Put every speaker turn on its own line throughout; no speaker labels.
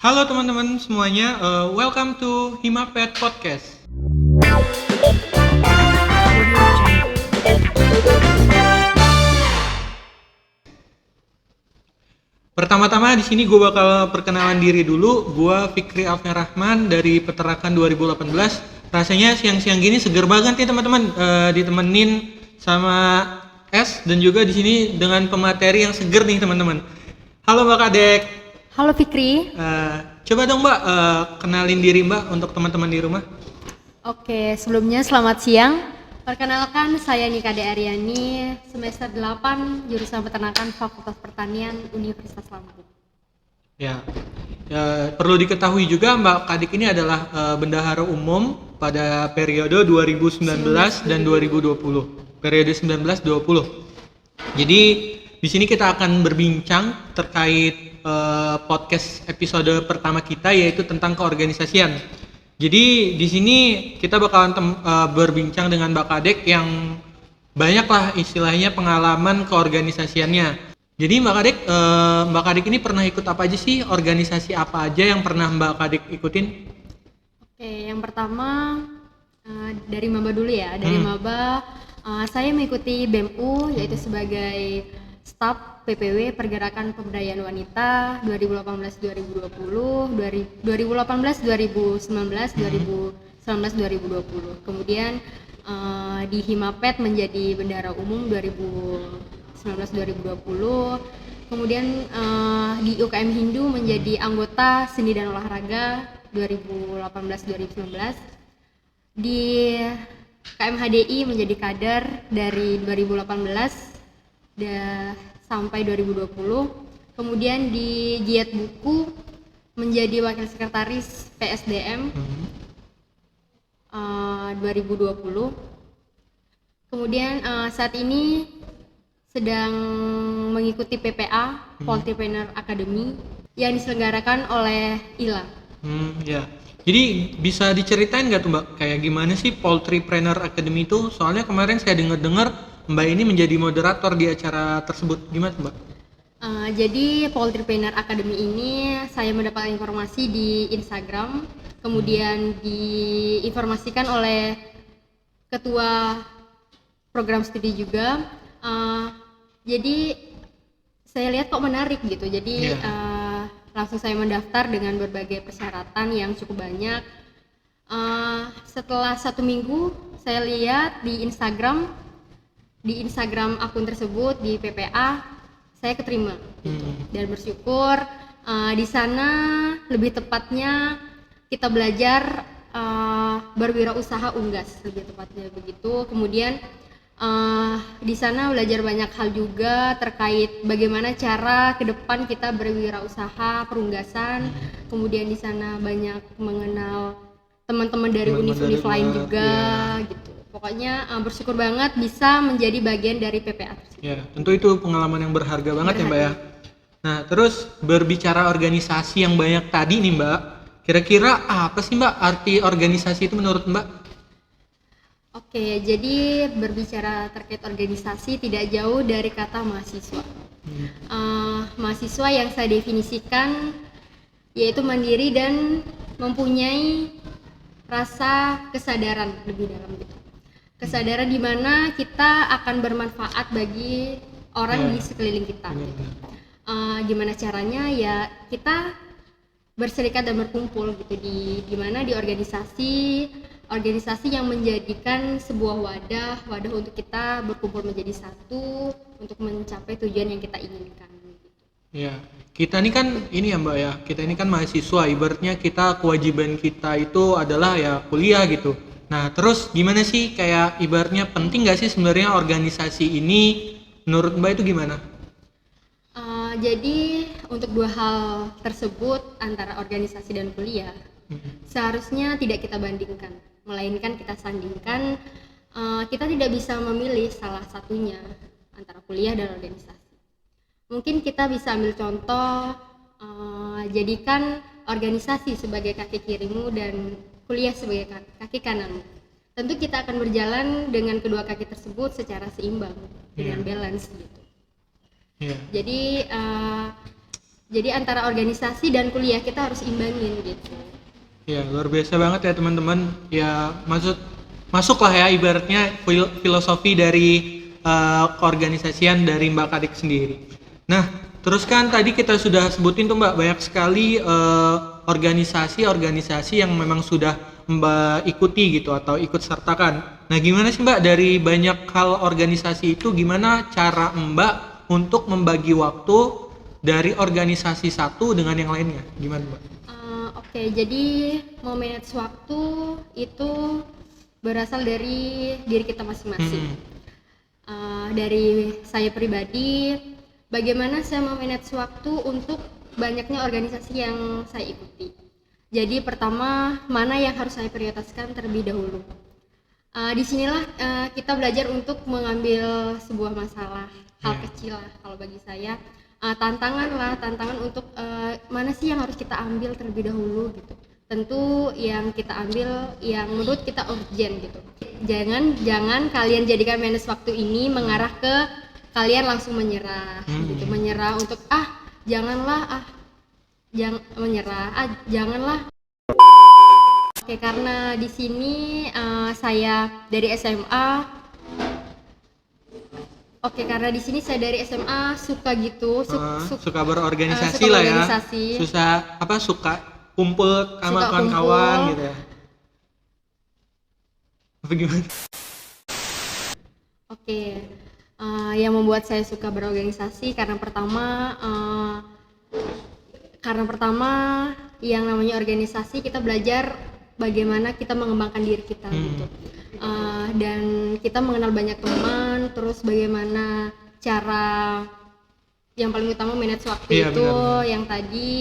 Halo teman-teman semuanya, welcome to Himapet Podcast. Pertama-tama di sini gue bakal perkenalan diri dulu. Gue Fikri Alfian Rahman dari Peternakan 2018. Rasanya siang-siang gini seger banget nih teman-teman, ditemenin sama Es dan juga di sini dengan pemateri yang seger nih teman-teman. Halo Mbak Kadek.
Halo Fikri.
Coba dong Mbak, kenalin diri Mbak untuk teman-teman di rumah.
Oke, sebelumnya selamat siang. Perkenalkan, saya Nika De Aryani, semester 8, jurusan Peternakan Fakultas Pertanian Universitas Lampung.
Ya, perlu diketahui juga Mbak Kadek ini adalah bendahara umum pada periode 2019 dan 2020. Periode 19-20. Jadi di sini kita akan berbincang terkait podcast episode pertama kita, yaitu tentang keorganisasian. Jadi di sini kita bakalan berbincang dengan Mbak Kadek yang banyak lah istilahnya pengalaman keorganisasiannya. Jadi Mbak Kadek ini pernah ikut apa aja sih? Organisasi apa aja yang pernah Mbak Kadek ikutin?
Oke, yang pertama dari maba dulu ya. Dari maba saya mengikuti BEMU, yaitu sebagai staf PPW Pergerakan Pemberdayaan Wanita 2018-2020, 2018-2019, 2019-2020. Kemudian di Himapet menjadi bendahara umum 2019-2020. Kemudian di UKM Hindu menjadi anggota Seni dan Olahraga 2018-2019. Di KMHDI menjadi kader dari 2018 sampai 2020. Kemudian di Giat Buku menjadi wakil sekretaris PSDM 2020. Kemudian saat ini sedang mengikuti PPA Poultrypreneur Academy yang diselenggarakan oleh ILA.
Ya. Jadi bisa diceritain nggak tuh Mbak, kayak gimana sih Poultrypreneur Academy itu? Soalnya kemarin saya dengar Mbak ini menjadi moderator di acara tersebut. Gimana tuh Mbak?
Jadi Poultrypreneur Academy ini saya mendapat informasi di Instagram, kemudian diinformasikan oleh ketua program studi juga. Jadi saya lihat kok menarik gitu. Jadi langsung saya mendaftar dengan berbagai persyaratan yang cukup banyak. Setelah 1 minggu saya lihat di Instagram akun tersebut di PPA saya keterima gitu. Dan bersyukur di sana lebih tepatnya kita belajar berwirausaha unggas, lebih tepatnya begitu. Kemudian di sana belajar banyak hal juga terkait bagaimana cara ke depan kita berwirausaha perunggasan. Kemudian di sana banyak mengenal teman-teman dari univ-univ lain juga gitu. Pokoknya bersyukur banget bisa menjadi bagian dari PPA.
Ya, tentu itu pengalaman yang berharga banget ya Mbak ya. Nah, terus berbicara organisasi yang banyak tadi nih Mbak, kira-kira apa sih Mbak arti organisasi itu menurut Mbak?
Oke, jadi berbicara terkait organisasi tidak jauh dari kata mahasiswa. Mahasiswa yang saya definisikan yaitu mandiri dan mempunyai rasa kesadaran lebih dalam gitu. Kesadaran di mana kita akan bermanfaat bagi orang di sekeliling kita. Gitu. Gimana caranya? Ya kita berserikat dan berkumpul gitu di mana di organisasi yang menjadikan sebuah wadah untuk kita berkumpul menjadi satu untuk mencapai tujuan yang kita inginkan. Gitu.
Ya, kita ini kan ini ya Mbak ya, kita ini kan mahasiswa, ibaratnya kita kewajiban kita itu adalah ya kuliah gitu. Nah, terus gimana sih kayak ibaratnya penting nggak sih sebenarnya organisasi ini menurut Mbak itu gimana?
Jadi untuk dua hal tersebut antara organisasi dan kuliah seharusnya tidak kita bandingkan, melainkan kita sandingkan. Kita tidak bisa memilih salah satunya antara kuliah dan organisasi. Mungkin kita bisa ambil contoh, jadikan organisasi sebagai kaki kirimu dan kuliah sebagai kaki kananmu. Tentu kita akan berjalan dengan kedua kaki tersebut secara seimbang dengan balance gitu. Jadi Jadi antara organisasi dan kuliah kita harus imbangin gitu.
Ya, luar biasa banget ya teman-teman. Ya, masuklah ya ibaratnya filosofi dari keorganisasian dari Mbak Kadik sendiri. Nah, terus kan tadi kita sudah sebutin tuh Mbak, banyak sekali organisasi-organisasi yang memang sudah Mbak ikuti gitu atau ikut sertakan. Nah, gimana sih Mbak dari banyak hal organisasi itu, gimana cara Mbak untuk membagi waktu dari organisasi satu dengan yang lainnya? Gimana Mbak?
Oke, jadi mau manage waktu itu berasal dari diri kita masing-masing. Dari saya pribadi, bagaimana saya memanage waktu untuk banyaknya organisasi yang saya ikuti. Jadi pertama, mana yang harus saya prioritaskan terlebih dahulu. Disinilah kita belajar untuk mengambil sebuah masalah, hal kecil lah kalau bagi saya. Tantangan untuk mana sih yang harus kita ambil terlebih dahulu gitu. Tentu yang kita ambil yang menurut kita urgent gitu. Jangan kalian jadikan manage waktu ini mengarah ke kalian langsung menyerah gitu, menyerah untuk janganlah janganlah. Oke, karena di sini saya dari SMA. Oke, karena di sini saya dari SMA suka gitu,
suka berorganisasi
suka
lah
berorganisasi.
Ya. Suka kumpul sama kawan-kawan gitu ya. Apa gimana?
Oke, yang membuat saya suka berorganisasi karena pertama yang namanya organisasi kita belajar bagaimana kita mengembangkan diri kita gitu. Dan kita mengenal banyak teman, terus bagaimana cara yang paling utama manage waktu itu benar. Yang tadi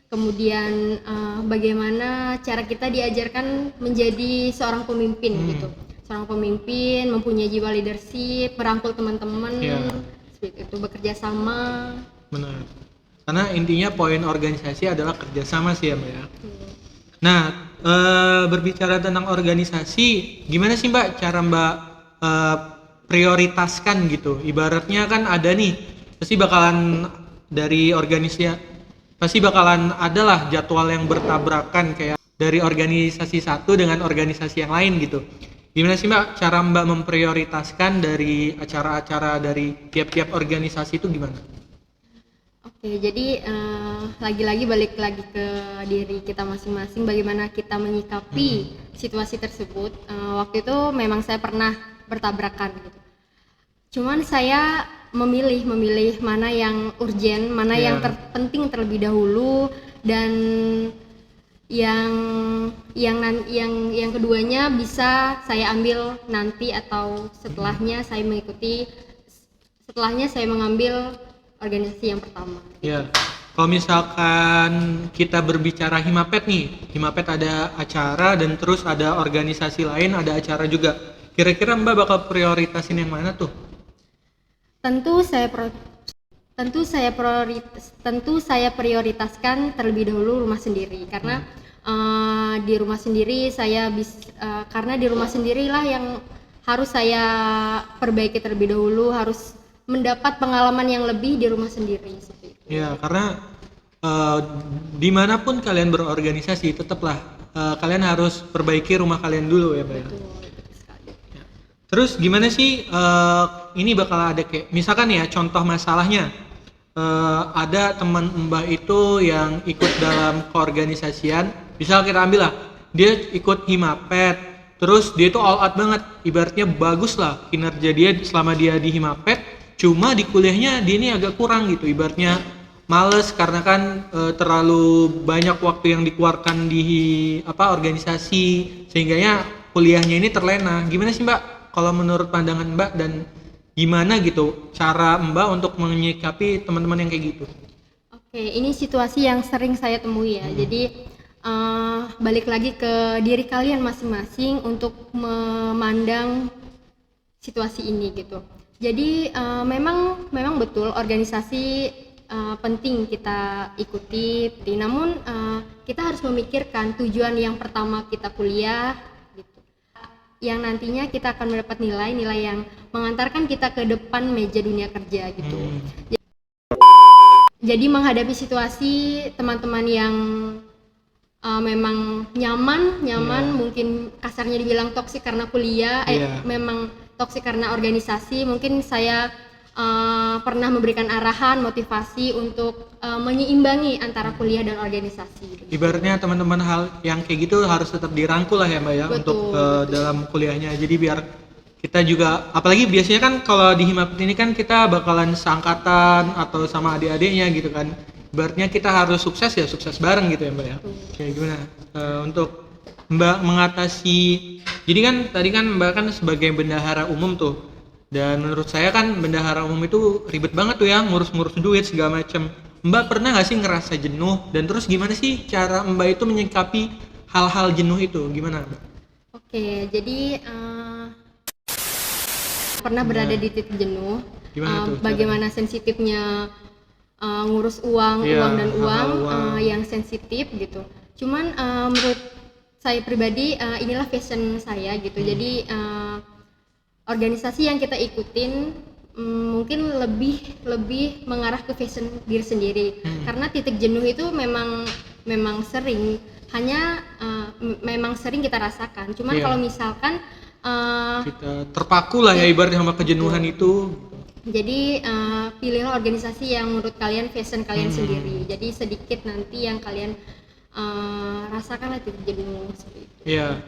kemudian bagaimana cara kita diajarkan menjadi seorang pemimpin gitu, seorang pemimpin mempunyai jiwa leadership, merangkul teman-teman, seperti itu, bekerja sama.
Benar, karena intinya poin organisasi adalah kerjasama sih ya Mbak ya. Nah, berbicara tentang organisasi, gimana sih Mbak cara Mbak prioritaskan gitu? Ibaratnya kan ada nih, pasti bakalan adalah jadwal yang bertabrakan kayak dari organisasi satu dengan organisasi yang lain gitu. Gimana sih Mbak cara Mbak memprioritaskan dari acara-acara dari tiap-tiap organisasi itu gimana?
Oke, jadi lagi-lagi balik lagi ke diri kita masing-masing, bagaimana kita menyikapi situasi tersebut. Waktu itu memang saya pernah bertabrakan gitu. Cuman saya memilih mana yang urgent, mana yang terpenting terlebih dahulu, dan yang keduanya bisa saya ambil nanti atau setelahnya saya mengambil organisasi yang pertama.
Ya, kalau misalkan kita berbicara Himapet nih, Himapet ada acara dan terus ada organisasi lain ada acara juga. Kira-kira Mbak bakal prioritasin yang mana tuh?
Tentu saya prioritaskan terlebih dahulu rumah sendiri karena di rumah sendiri karena di rumah sendirilah yang harus saya perbaiki terlebih dahulu, harus mendapat pengalaman yang lebih di rumah sendiri seperti itu.
Ya, karena dimanapun kalian berorganisasi tetaplah kalian harus perbaiki rumah kalian dulu ya Mbak.
Betul sekali.
Ya. Terus gimana sih ini bakal ada kayak misalkan ya contoh masalahnya ada teman Mbak itu yang ikut dalam keorganisasian, misal kita ambil lah dia ikut Himapet, terus dia itu all out banget, ibaratnya bagus lah kinerja dia selama dia di Himapet. Cuma di kuliahnya dia ini agak kurang gitu, ibaratnya males karena kan terlalu banyak waktu yang dikeluarkan di organisasi sehingganya kuliahnya ini terlena. Gimana sih Mbak kalau menurut pandangan Mbak, dan gimana gitu cara Mbak untuk menyikapi teman-teman yang kayak gitu?
Oke, ini situasi yang sering saya temui ya. Jadi balik lagi ke diri kalian masing-masing untuk memandang situasi ini gitu. Jadi memang betul organisasi penting kita ikuti, namun kita harus memikirkan tujuan yang pertama kita kuliah gitu, yang nantinya kita akan mendapat nilai-nilai yang mengantarkan kita ke depan meja dunia kerja gitu. jadi menghadapi situasi teman-teman yang memang nyaman mungkin kasarnya dibilang toksik karena kuliah, memang toksik karena organisasi, mungkin saya pernah memberikan arahan, motivasi untuk menyeimbangi antara kuliah dan organisasi.
Ibaratnya teman-teman hal yang kayak gitu harus tetap dirangkul lah ya Mbak ya.
Betul,
untuk
betul.
dalam kuliahnya. Jadi biar kita juga, apalagi biasanya kan kalau di Himapit ini kan kita bakalan seangkatan atau sama adik-adiknya gitu kan. Ibaratnya kita harus sukses ya, sukses bareng gitu ya Mbak ya. Kayak gimana untuk Mbak mengatasi, jadi kan tadi kan Mbak kan sebagai bendahara umum tuh, dan menurut saya kan bendahara umum itu ribet banget tuh ya, ngurus-ngurus duit segala macem. Mbak pernah nggak sih ngerasa jenuh, dan terus gimana sih cara Mbak itu menyikapi hal-hal jenuh itu, gimana Mbak?
Oke, jadi pernah berada di titik jenuh.
Gimana tuh
bagaimana sensitifnya ngurus uang dan uang yang sensitif gitu. Cuman menurut saya pribadi inilah passion saya gitu. Jadi organisasi yang kita ikutin mungkin lebih mengarah ke passion diri sendiri. Karena titik jenuh itu memang sering memang sering kita rasakan. Cuman kalau misalkan
kita terpaku lah ya ibaratnya sama kejenuhan itu.
Jadi pilihlah organisasi yang menurut kalian passion kalian sendiri. Jadi sedikit nanti yang kalian rasakanlah titik jenuh seperti itu.
Iya.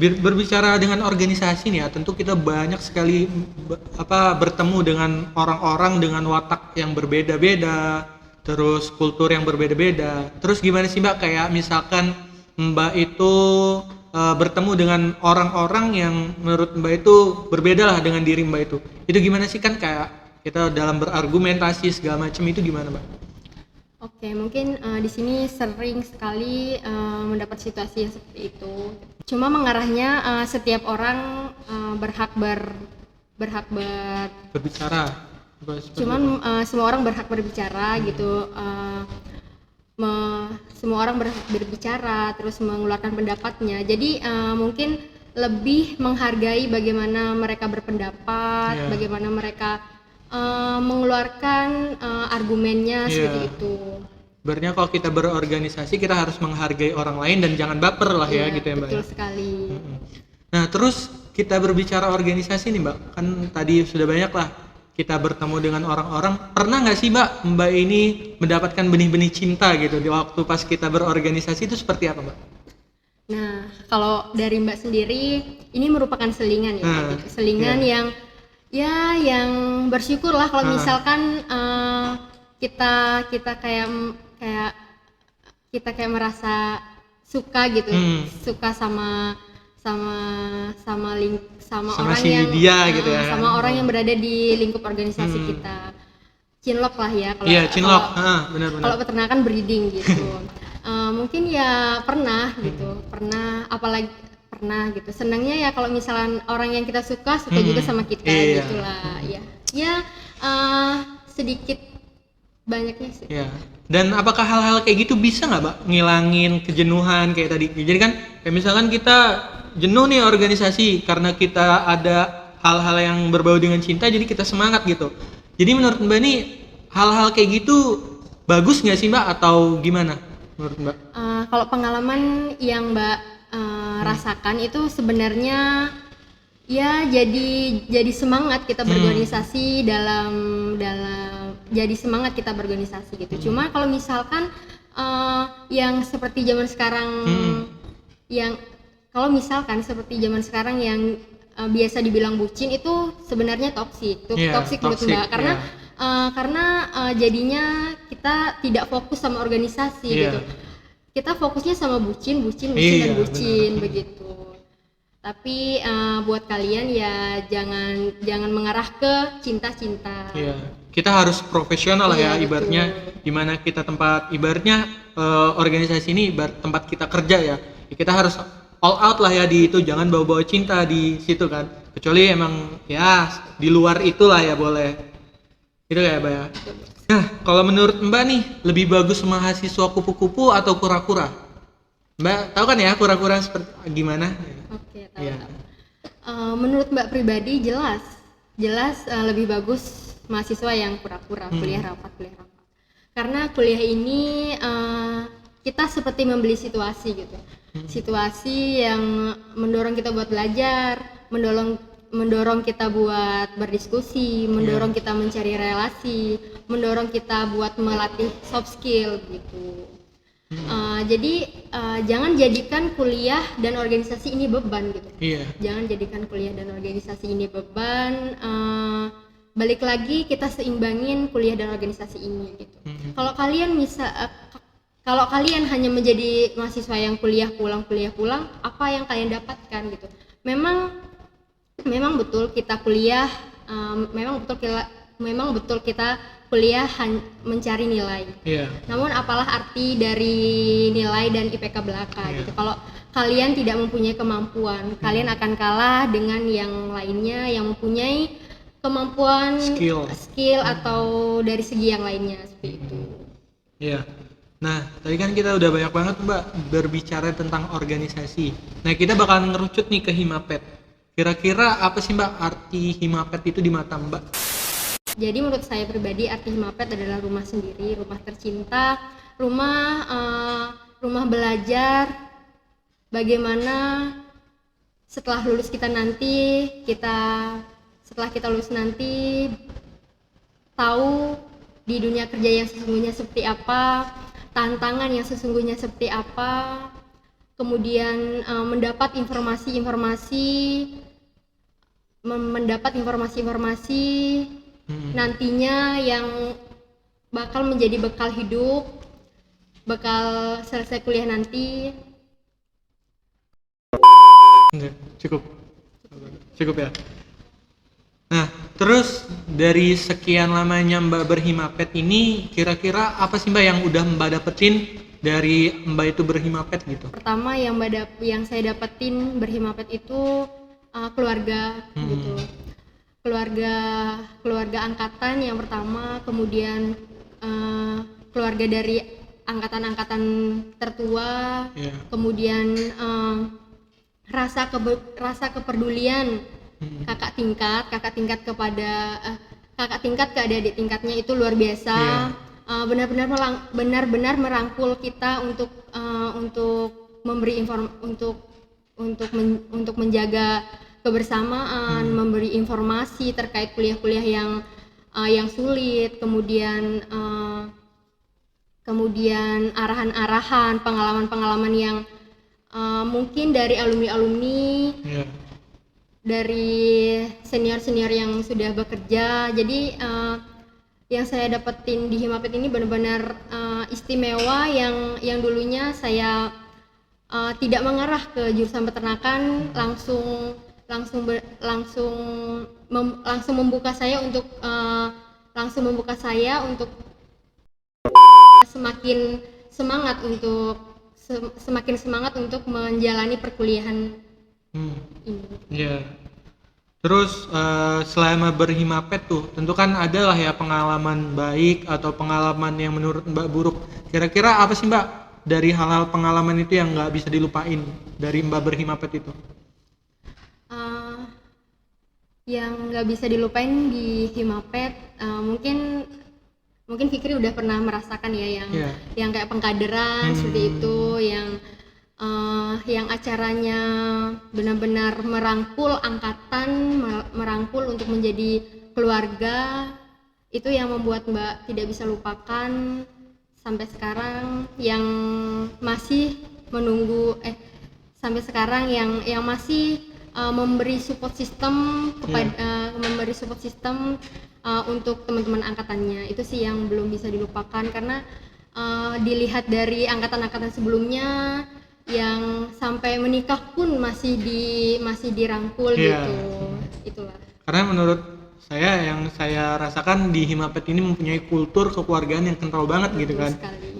Berbicara dengan organisasi nih ya, tentu kita banyak sekali bertemu dengan orang-orang dengan watak yang berbeda-beda, terus kultur yang berbeda-beda. Terus gimana sih Mbak, kayak misalkan Mbak itu bertemu dengan orang-orang yang menurut Mbak itu berbeda lah dengan diri Mbak itu. Itu gimana sih, kan kayak kita dalam berargumentasi segala macam itu gimana Mbak?
Oke, mungkin di sini sering sekali mendapat situasi yang seperti itu. Cuma mengarahnya setiap orang berhak
berbicara.
Cuman semua orang berhak berbicara gitu. Semua orang berhak berbicara, terus mengeluarkan pendapatnya. Jadi mungkin lebih menghargai bagaimana mereka berpendapat, bagaimana mereka mengeluarkan argumennya seperti itu.
Sebenarnya kalau kita berorganisasi kita harus menghargai orang lain dan jangan baper lah ya gitu ya Mbak.
Betul sekali.
Nah terus kita berbicara organisasi nih Mbak, kan tadi sudah banyak lah kita bertemu dengan orang-orang. Pernah nggak sih Mbak ini mendapatkan benih-benih cinta gitu di waktu pas kita berorganisasi, itu seperti apa Mbak?
Nah kalau dari Mbak sendiri ini merupakan selingan ya, gitu. Selingan yang bersyukur lah kalau misalkan kita kayak merasa suka gitu, suka sama orang
si
yang
dia gitu ya,
sama orang yang berada di lingkup organisasi kita. Cinlok lah ya kalau
cinlok, benar-benar.
Kalau peternakan breeding gitu. Mungkin ya pernah gitu. Senangnya ya kalau misalnya orang yang kita suka juga sama kita gitulah ya. Sedikit banyaknya sih.
Iya. Dan apakah hal-hal kayak gitu bisa nggak Mbak ngilangin kejenuhan kayak tadi? Jadi kan kayak misalkan kita jenuh nih organisasi karena kita ada hal-hal yang berbau dengan cinta, jadi kita semangat gitu. Jadi menurut Mbak nih hal-hal kayak gitu bagus nggak sih Mbak atau gimana menurut Mbak?
Kalau pengalaman yang Mbak rasakan itu sebenarnya ya jadi semangat kita berorganisasi dalam jadi semangat kita berorganisasi gitu. Cuma kalau misalkan yang seperti zaman sekarang yang biasa dibilang bucin itu sebenarnya toksik menurut Mbak, karena jadinya kita tidak fokus sama organisasi gitu. Kita fokusnya sama bucin dan bucin begitu. Tapi buat kalian ya jangan mengarah ke cinta-cinta.
Iya. Kita harus profesional lah ya ibaratnya, dimana kita ibaratnya organisasi ini tempat kita kerja ya. Kita harus all out lah ya di itu, jangan bawa-bawa cinta di situ kan. Kecuali emang ya di luar itulah ya boleh. Itu kayak Mbak ya. Nah, kalau menurut Mbak nih lebih bagus mahasiswa kupu-kupu atau kura-kura? Mbak tahu kan ya kura-kura seperti gimana?
Oke, tahu. Menurut Mbak pribadi jelas lebih bagus mahasiswa yang kura-kura, kuliah rapat. Karena kuliah ini kita seperti membeli situasi gitu. Situasi yang mendorong kita buat belajar, mendorong kita buat berdiskusi, mendorong kita mencari relasi, mendorong kita buat melatih soft skill gitu. Jadi jangan jadikan kuliah dan organisasi ini beban gitu.
Iya.
Jangan jadikan kuliah dan organisasi ini beban. Balik lagi kita seimbangin kuliah dan organisasi ini gitu. Kalau kalian hanya menjadi mahasiswa yang kuliah pulang, apa yang kalian dapatkan gitu? Memang betul kita kuliah, memang betul kita kuliah mencari nilai.
Iya.
Namun apalah arti dari nilai dan IPK belaka gitu. Kalau kalian tidak mempunyai kemampuan, kalian akan kalah dengan yang lainnya yang mempunyai kemampuan skill atau dari segi yang lainnya seperti itu.
Iya. Nah, tadi kan kita udah banyak banget Mbak berbicara tentang organisasi. Nah, kita bakal ngerucut nih ke Himapet. Kira-kira apa sih Mbak arti Himapet itu di mata Mbak?
Jadi menurut saya pribadi arti Himapet adalah rumah sendiri, rumah tercinta, rumah belajar. Bagaimana setelah kita lulus nanti tahu di dunia kerja yang sesungguhnya seperti apa, tantangan yang sesungguhnya seperti apa, kemudian mendapat informasi nantinya yang bakal menjadi bekal hidup, bekal selesai kuliah nanti.
Cukup ya. Nah, terus dari sekian lamanya Mbak berhimapet ini, kira-kira apa sih Mbak yang udah Mbak dapetin dari Mbak itu berhimapet gitu?
Pertama yang saya dapetin berhimapet itu keluarga gitu. Keluarga angkatan yang pertama, kemudian keluarga dari angkatan-angkatan tertua, kemudian rasa kepedulian kakak tingkat ke adik-adik tingkatnya itu luar biasa. Benar-benar merangkul kita untuk memberi untuk menjaga kebersamaan, memberi informasi terkait kuliah-kuliah yang sulit, kemudian arahan-arahan, pengalaman-pengalaman yang mungkin dari alumni dari senior-senior yang sudah bekerja. Jadi yang saya dapetin di Himapet ini benar-benar istimewa, yang dulunya saya tidak mengarah ke jurusan peternakan, langsung membuka saya untuk semakin semangat untuk menjalani perkuliahan ini.
Iya. Terus selama berhimapet tuh tentu kan ada lah ya pengalaman baik atau pengalaman yang menurut Mbak buruk. Kira-kira apa sih Mbak dari hal-hal pengalaman itu yang nggak bisa dilupain dari Mbak berhimapet itu?
Yang nggak bisa dilupain di Himapet, mungkin Fikri udah pernah merasakan ya yang kayak pengkaderan seperti itu, yang acaranya benar-benar merangkul angkatan, merangkul untuk menjadi keluarga. Itu yang membuat Mbak tidak bisa lupakan sampai sekarang, yang masih menunggu sampai sekarang yang masih memberi support system untuk teman-teman angkatannya. Itu sih yang belum bisa dilupakan, karena dilihat dari angkatan-angkatan sebelumnya yang sampai menikah pun masih dirangkul gitu. Itulah. Karena
menurut saya, yang saya rasakan di Himapet ini mempunyai kultur kekeluargaan yang kental banget. Betul gitu kan sekali.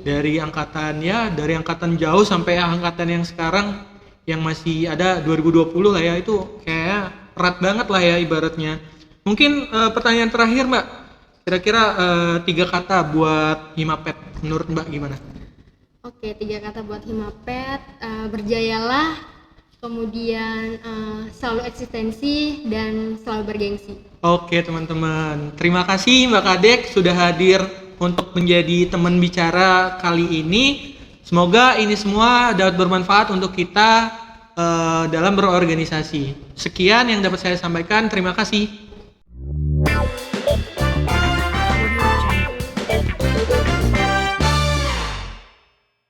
Dari angkatan jauh sampai angkatan yang sekarang yang masih ada 2020 lah ya, itu kayak erat banget lah ya ibaratnya. Mungkin pertanyaan terakhir Mbak, kira-kira 3 kata buat Himapet menurut Mbak gimana?
Oke, 3 kata buat Himapet, berjayalah, kemudian selalu eksistensi, dan selalu bergengsi.
Oke teman-teman, terima kasih Mbak Kadek sudah hadir untuk menjadi teman bicara kali ini. Semoga ini semua dapat bermanfaat untuk kita dalam berorganisasi. Sekian yang dapat saya sampaikan. Terima kasih.